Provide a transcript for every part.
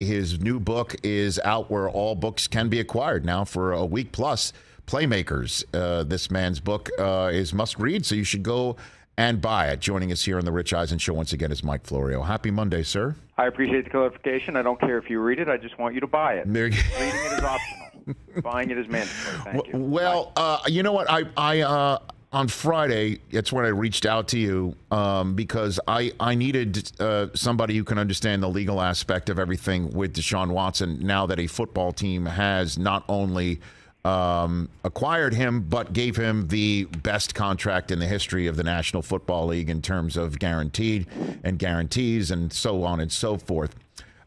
His new book is out where all books can be acquired now for a week plus. Playmakers. This man's book is must read, so you should go and buy it. Joining us here on the Rich Eisen Show once again is Mike Florio. Happy Monday, sir. I appreciate the clarification. I don't care if you read it. I just want you to buy it. Reading it is optional. Buying it is mandatory. Thank you. Well, you know what? I on Friday, that's when I reached out to you because I needed somebody who can understand the legal aspect of everything with Deshaun Watson now that a football team has not only acquired him, but gave him the best contract in the history of the National Football League in terms of guaranteed and guarantees and so on and so forth.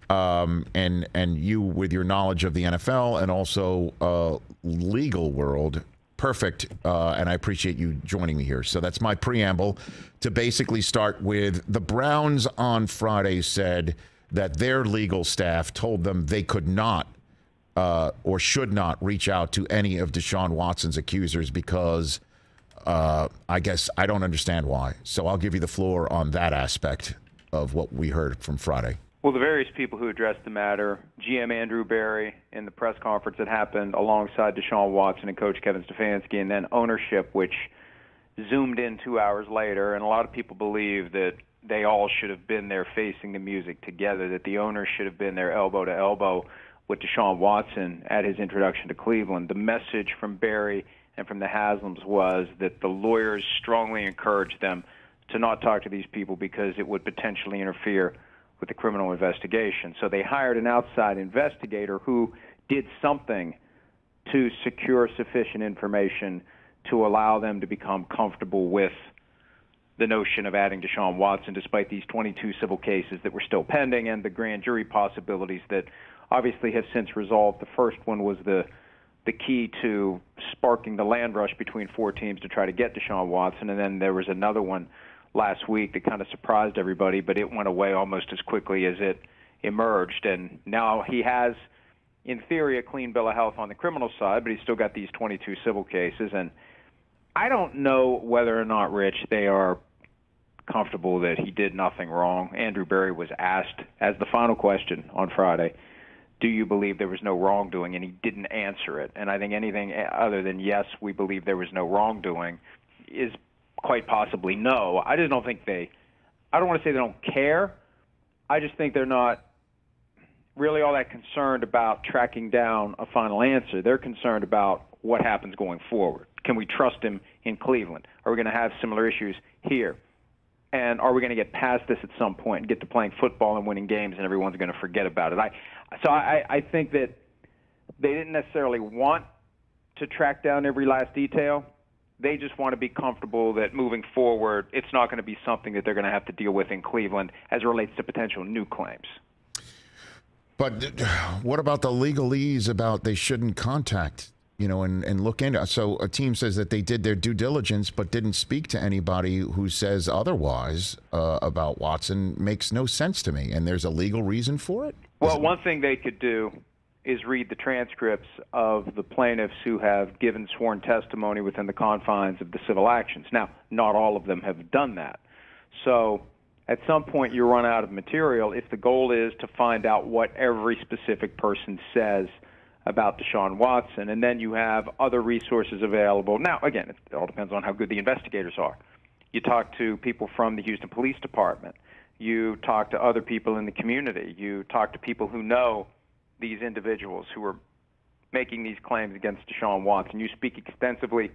And you, with your knowledge of the NFL and also legal world, perfect. And I appreciate you joining me here. So that's my preamble to basically start with the Browns on Friday said that their legal staff told them they could not or should not reach out to any of Deshaun Watson's accusers because I guess I don't understand why. So I'll give you the floor on that aspect of what we heard from Friday. Well, the various people who addressed the matter, GM Andrew Berry in the press conference that happened alongside Deshaun Watson and Coach Kevin Stefanski, and then ownership, which zoomed in 2 hours later, and a lot of people believe that they all should have been there facing the music together, that the owners should have been there elbow to elbow with Deshaun Watson at his introduction to Cleveland. The message from Berry and from the Haslams was that the lawyers strongly encouraged them to not talk to these people because it would potentially interfere with the criminal investigation. So they hired an outside investigator who did something to secure sufficient information to allow them to become comfortable with the notion of adding Deshaun Watson, despite these 22 civil cases that were still pending and the grand jury possibilities that obviously have since resolved. The first one was the key to sparking the land rush between four teams to try to get Deshaun Watson, and then there was another one last week that kind of surprised everybody, but it went away almost as quickly as it emerged. And now he has, in theory, a clean bill of health on the criminal side, but he's still got these 22 civil cases. And I don't know whether or not, Rich, they are comfortable that he did nothing wrong. Andrew Berry was asked as the final question on Friday, do you believe there was no wrongdoing? And he didn't answer it. And I think anything other than yes, we believe there was no wrongdoing is quite possibly no. I just don't think I don't want to say they don't care. I just think they're not really all that concerned about tracking down a final answer. They're concerned about what happens going forward. Can we trust him in Cleveland? Are we going to have similar issues here? And are we going to get past this at some point and get to playing football and winning games and everyone's going to forget about it? I think that they didn't necessarily want to track down every last detail. They just want to be comfortable that moving forward, it's not going to be something that they're going to have to deal with in Cleveland as it relates to potential new claims. But what about the legalese about they shouldn't contact, and look into it? So a team says that they did their due diligence but didn't speak to anybody who says otherwise about Watson makes no sense to me. And there's a legal reason for it? Well, one thing they could do is read the transcripts of the plaintiffs who have given sworn testimony within the confines of the civil actions. Now, not all of them have done that. So at some point you run out of material if the goal is to find out what every specific person says about Deshaun Watson, and then you have other resources available. Now, again, it all depends on how good the investigators are. You talk to people from the Houston Police Department. You talk to other people in the community. You talk to people who know these individuals who are making these claims against Deshaun Watson. You speak extensively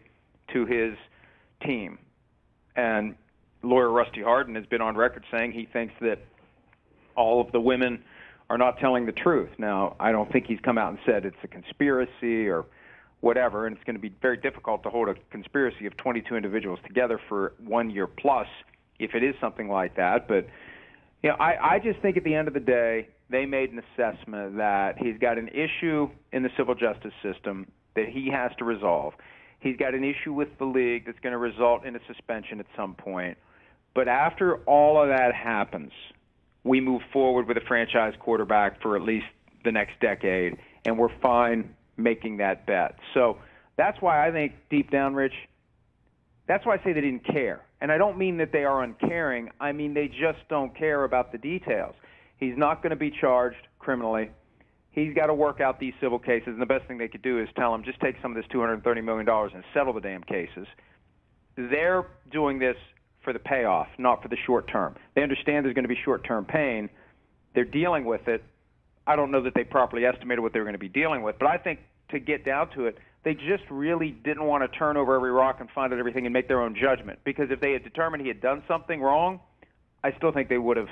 to his team. And lawyer Rusty Hardin has been on record saying he thinks that all of the women are not telling the truth. Now, I don't think he's come out and said it's a conspiracy or whatever, and it's going to be very difficult to hold a conspiracy of 22 individuals together for 1 year plus if it is something like that. But I just think at the end of the day, they made an assessment that he's got an issue in the civil justice system that he has to resolve. He's got an issue with the league that's going to result in a suspension at some point. But after all of that happens, we move forward with a franchise quarterback for at least the next decade, and we're fine making that bet. So that's why I think deep down, Rich, that's why I say they didn't care. And I don't mean that they are uncaring. I mean they just don't care about the details. He's not going to be charged criminally. He's got to work out these civil cases, and the best thing they could do is tell him, just take some of this $230 million and settle the damn cases. They're doing this for the payoff, not for the short term. They understand there's going to be short-term pain. They're dealing with it. I don't know that they properly estimated what they were going to be dealing with, but I think to get down to it, they just really didn't want to turn over every rock and find out everything and make their own judgment. Because if they had determined he had done something wrong, I still think they would have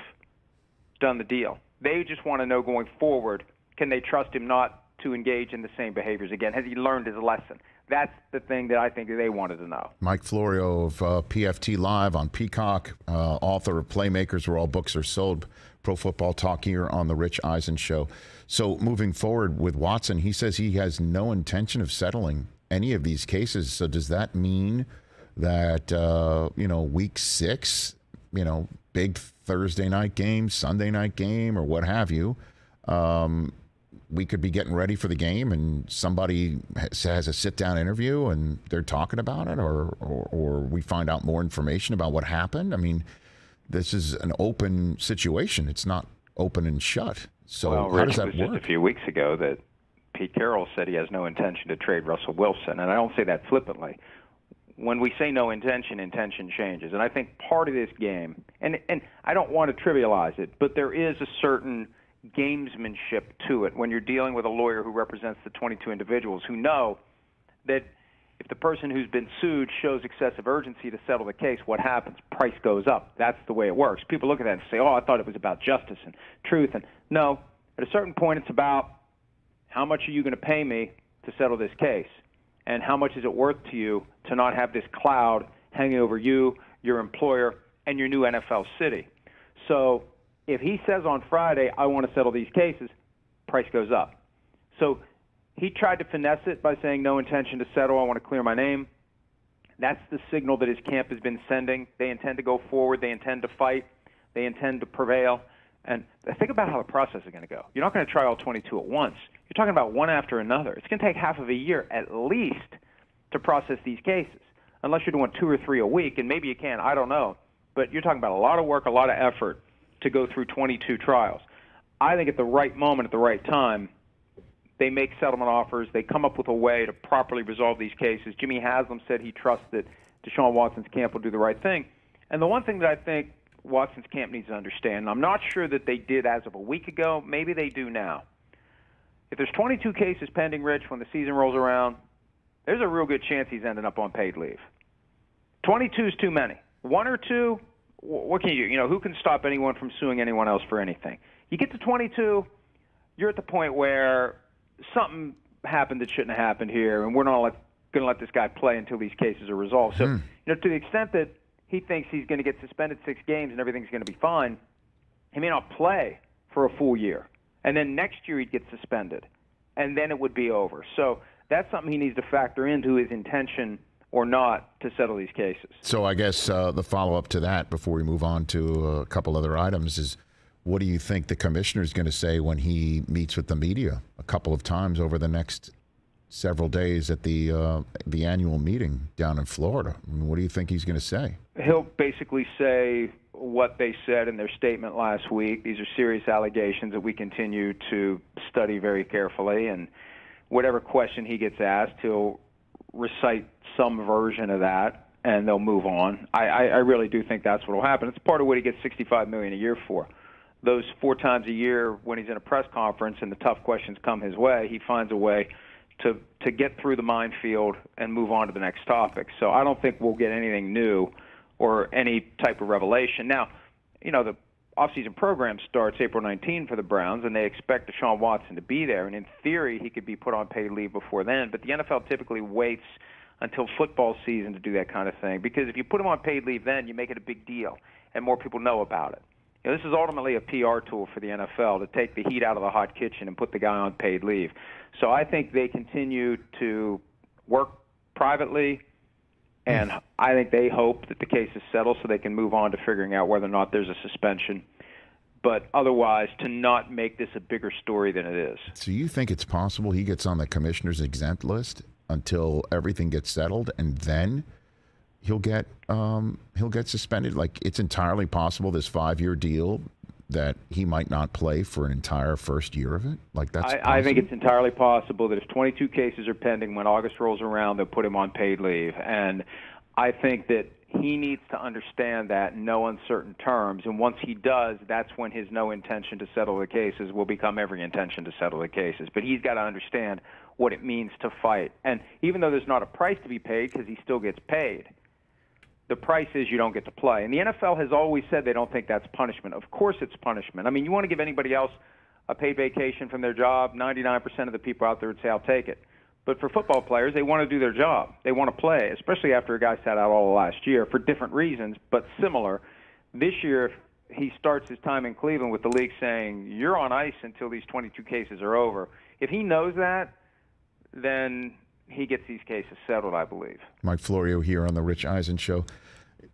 done the deal. They just want to know going forward, can they trust him not to engage in the same behaviors again? Has he learned his lesson? That's the thing that I think that they wanted to know. Mike Florio of PFT Live on Peacock, author of Playmakers, where all books are sold, Pro Football Talk here on the Rich Eisen Show. So moving forward with Watson, he says he has no intention of settling any of these cases. So does that mean that, week 6, big Thursday night game, Sunday night game, or what have you, we could be getting ready for the game and somebody has a sit-down interview and they're talking about it, or we find out more information about what happened? I mean, this is an open situation. It's not open and shut. So how does that work? It was just a few weeks ago that Pete Carroll said he has no intention to trade Russell Wilson, and I don't say that flippantly. When we say no intention, intention changes. And I think part of this game, and I don't want to trivialize it, but there is a certain gamesmanship to it when you're dealing with a lawyer who represents the 22 individuals who know that if the person who's been sued shows excessive urgency to settle the case, what happens? Price goes up. That's the way it works. People look at that and say, I thought it was about justice and truth. And no, at a certain point, it's about how much are you going to pay me to settle this case? And how much is it worth to you to not have this cloud hanging over you, your employer, and your new NFL city? So if he says on Friday, I want to settle these cases, price goes up. So he tried to finesse it by saying no intention to settle, I want to clear my name. That's the signal that his camp has been sending. They intend to go forward. They intend to fight. They intend to prevail. And think about how the process is going to go. You're not going to try all 22 at once. You're talking about one after another. It's going to take half of a year at least to process these cases, unless you're doing 2 or 3 a week, and maybe you can. I don't know. But you're talking about a lot of work, a lot of effort to go through 22 trials. I think at the right moment, at the right time, they make settlement offers. They come up with a way to properly resolve these cases. Jimmy Haslam said he trusts that Deshaun Watson's camp will do the right thing. And the one thing that I think Watson's camp needs to understand, and I'm not sure that they did as of a week ago, maybe they do now. If there's 22 cases pending, Rich, when the season rolls around, there's a real good chance he's ending up on paid leave. 22 is too many. 1 or 2, what can you do? Who can stop anyone from suing anyone else for anything? You get to 22, you're at the point where something happened that shouldn't have happened here, and we're not going to let this guy play until these cases are resolved. So, to the extent that he thinks he's going to get suspended 6 games and everything's going to be fine, he may not play for a full year. And then next year he'd get suspended, and then it would be over. So that's something he needs to factor into his intention or not to settle these cases. So I guess the follow-up to that before we move on to a couple other items is, what do you think the commissioner is going to say when he meets with the media a couple of times over the next several days at the annual meeting down in Florida? I mean, what do you think he's going to say? He'll basically say what they said in their statement last week. These are serious allegations that we continue to study very carefully, and whatever question he gets asked, he'll recite some version of that, and they'll move on. I really do think that's what will happen. It's part of what he gets $65 million a year for. Those 4 times a year when he's in a press conference and the tough questions come his way, he finds a way to get through the minefield and move on to the next topic. So I don't think we'll get anything new or any type of revelation. Now, the offseason program starts April 19 for the Browns, and they expect Deshaun Watson to be there. And in theory, he could be put on paid leave before then. But the NFL typically waits until football season to do that kind of thing, because if you put him on paid leave then, you make it a big deal, and more people know about it. This is ultimately a PR tool for the NFL to take the heat out of the hot kitchen and put the guy on paid leave. So I think they continue to work privately, and I think they hope that the case is settled so they can move on to figuring out whether or not there's a suspension. But otherwise, to not make this a bigger story than it is. So you think it's possible he gets on the commissioner's exempt list until everything gets settled, and then he'll get suspended? Like, it's entirely possible this 5-year deal that he might not play for an entire first year of it? Like that's I think it's entirely possible that if 22 cases are pending, when August rolls around, they'll put him on paid leave. And I think that he needs to understand that in no uncertain terms. And once he does, that's when his no intention to settle the cases will become every intention to settle the cases. But he's got to understand what it means to fight. And even though there's not a price to be paid because he still gets paid, the price is you don't get to play. And the NFL has always said they don't think that's punishment. Of course it's punishment. I mean, you want to give anybody else a paid vacation from their job, 99% of the people out there would say, I'll take it. But for football players, they want to do their job. They want to play, especially after a guy sat out all of last year for different reasons, but similar. This year, he starts his time in Cleveland with the league saying, you're on ice until these 22 cases are over. If he knows that, then he gets these cases settled, I believe. Mike Florio here on the Rich Eisen Show.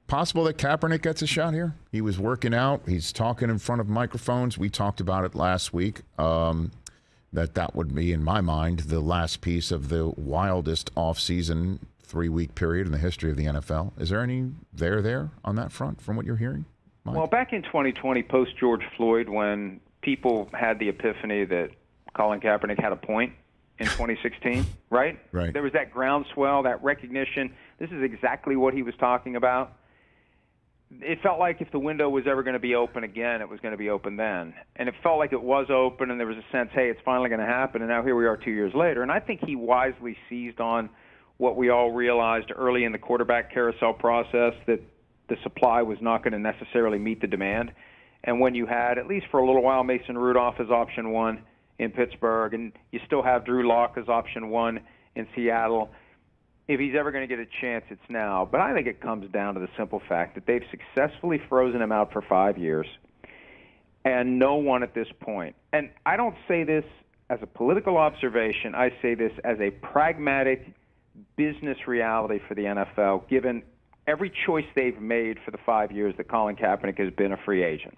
Possible that Kaepernick gets a shot here? He was working out. He's talking in front of microphones. We talked about it last week. That would be, in my mind, the last piece of the wildest off-season 3-week period in the history of the NFL. Is there any there on that front from what you're hearing, Mike? Well, back in 2020, post-George Floyd, when people had the epiphany that Colin Kaepernick had a point in 2016, right? Right. There was that groundswell, that recognition. This is exactly what he was talking about. It felt like if the window was ever going to be open again, it was going to be open then. And it felt like it was open, and there was a sense, hey, it's finally going to happen, and now here we are 2 years later. And I think he wisely seized on what we all realized early in the quarterback carousel process, that the supply was not going to necessarily meet the demand. And when you had, at least for a little while, Mason Rudolph as option one in Pittsburgh, and you still have Drew Lock as option one in Seattle, if he's ever going to get a chance, it's now. But I think it comes down to the simple fact that they've successfully frozen him out for 5 years, and no one at this point. And I don't say this as a political observation. I say this as a pragmatic business reality for the NFL, given every choice they've made for the 5 years that Colin Kaepernick has been a free agent.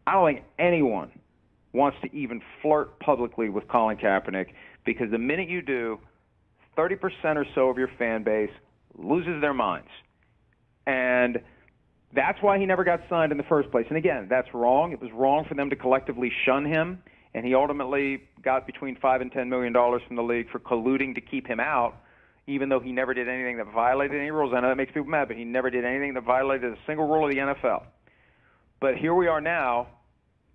I don't think anyone wants to even flirt publicly with Colin Kaepernick, because the minute you do, 30% or so of your fan base loses their minds. And that's why he never got signed in the first place. And again, that's wrong. It was wrong for them to collectively shun him, and he ultimately got between $5 and $10 million from the league for colluding to keep him out, even though he never did anything that violated any rules. I know that makes people mad, but he never did anything that violated a single rule of the NFL. But here we are now,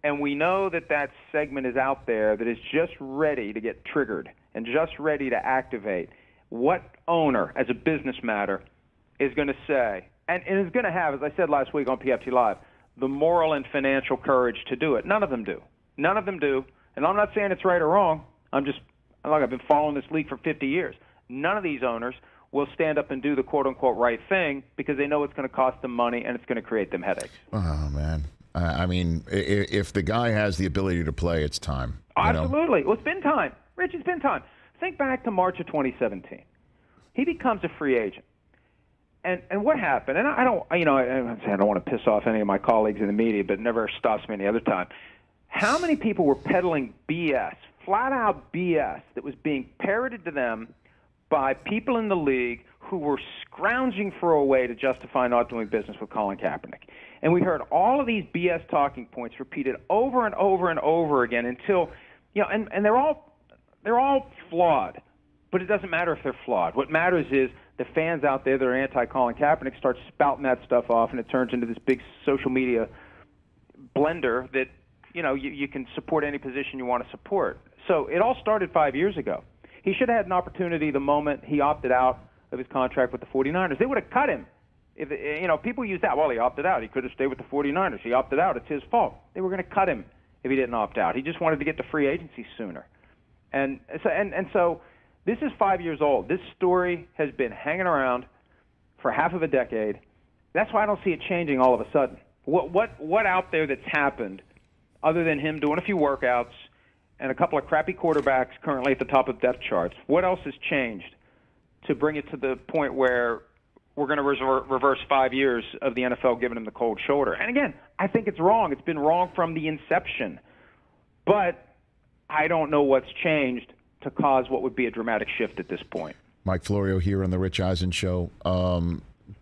and we know that that segment is out there that is just ready to get triggered and just ready to activate. What owner, as a business matter, is going to say, and is going to have, as I said last week on PFT Live, the moral and financial courage to do it? None of them do. None of them do. And I'm not saying it's right or wrong. I've been following this league for 50 years. None of these owners will stand up and do the quote-unquote right thing because they know it's going to cost them money and it's going to create them headaches. Oh, man. I mean, if the guy has the ability to play, it's time. Absolutely. Well, it's been time. Rich, it's been time. Think back to March of 2017. He becomes a free agent. And what happened? And I don't want to piss off any of my colleagues in the media, but it never stops me any other time. How many people were peddling BS, flat-out BS, that was being parroted to them by people in the league who were scrounging for a way to justify not doing business with Colin Kaepernick? And we heard all of these BS talking points repeated over and over and over again until, and they're all flawed, but it doesn't matter if they're flawed. What matters is the fans out there that are anti-Colin Kaepernick start spouting that stuff off, and it turns into this big social media blender that, you can support any position you want to support. So it all started 5 years ago. He should have had an opportunity the moment he opted out of his contract with the 49ers. They would have cut him. If people use that, well, he opted out. He could have stayed with the 49ers. He opted out. It's his fault. They were going to cut him if he didn't opt out. He just wanted to get to free agency sooner. And so this is 5 years old. This story has been hanging around for half of a decade. That's why I don't see it changing all of a sudden. What out there that's happened other than him doing a few workouts and a couple of crappy quarterbacks currently at the top of depth charts? What else has changed to bring it to the point where we're going to reverse 5 years of the NFL giving him the cold shoulder? And again, I think it's wrong. It's been wrong from the inception. But I don't know what's changed to cause what would be a dramatic shift at this point. Mike Florio here on the Rich Eisen Show.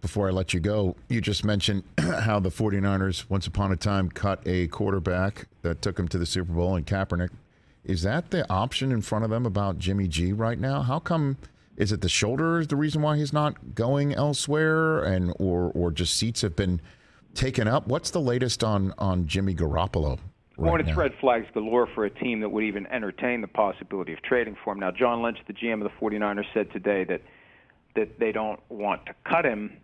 before I let you go, you just mentioned how the 49ers once upon a time cut a quarterback that took him to the Super Bowl in Kaepernick. Is that the option in front of them about Jimmy G right now? How come? Is it the shoulder is the reason why he's not going elsewhere, and or just seats have been taken up? What's the latest on Jimmy Garoppolo? Well, it's red flags galore for a team that would even entertain the possibility of trading for him. Now, John Lynch, the GM of the 49ers, said today that they don't want to cut him.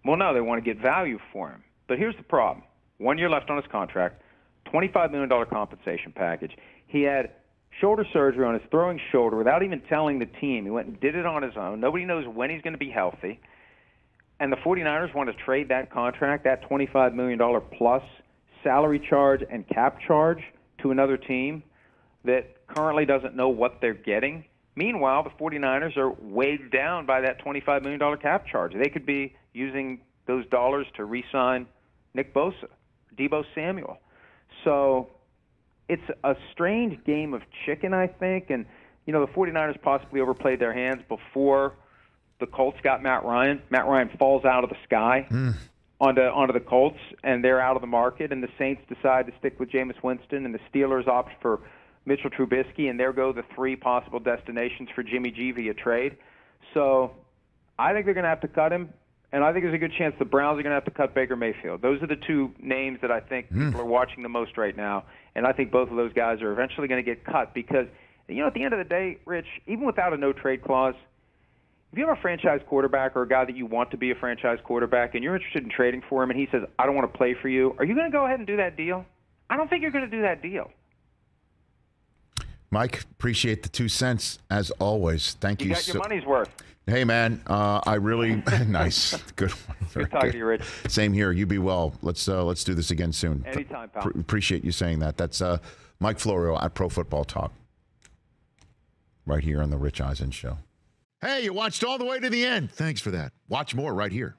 Well, no, they want to get value for him. But here's the problem. 1 year left on his contract, $25 million compensation package. He had shoulder surgery on his throwing shoulder without even telling the team. He went and did it on his own. Nobody knows when he's going to be healthy. And the 49ers want to trade that contract, that $25 million plus salary charge and cap charge, to another team that currently doesn't know what they're getting. Meanwhile, the 49ers are weighed down by that $25 million cap charge. They could be using those dollars to re-sign Nick Bosa, Deebo Samuel. So it's a strange game of chicken, I think. And, you know, the 49ers possibly overplayed their hands before the Colts got Matt Ryan. Matt Ryan falls out of the sky onto the Colts, and they're out of the market. And the Saints decide to stick with Jameis Winston, and the Steelers opt for Mitchell Trubisky, and there go the three possible destinations for Jimmy G via trade. So I think they're going to have to cut him, and I think there's a good chance the Browns are going to have to cut Baker Mayfield. Those are the two names that I think people are watching the most right now, and I think both of those guys are eventually going to get cut because, you know, at the end of the day, Rich, even without a no-trade clause, if you have a franchise quarterback or a guy that you want to be a franchise quarterback and you're interested in trading for him and he says, I don't want to play for you, are you going to go ahead and do that deal? I don't think you're going to do that deal. Mike, appreciate the 2 cents as always. Thank you. You got your money's worth. Hey, man, I really nice. Good one. Good talking to you, Rich. Same here. You be well. Let's do this again soon. Anytime, pal. Appreciate you saying that. That's Mike Florio at Pro Football Talk, right here on the Rich Eisen Show. Hey, you watched all the way to the end. Thanks for that. Watch more right here.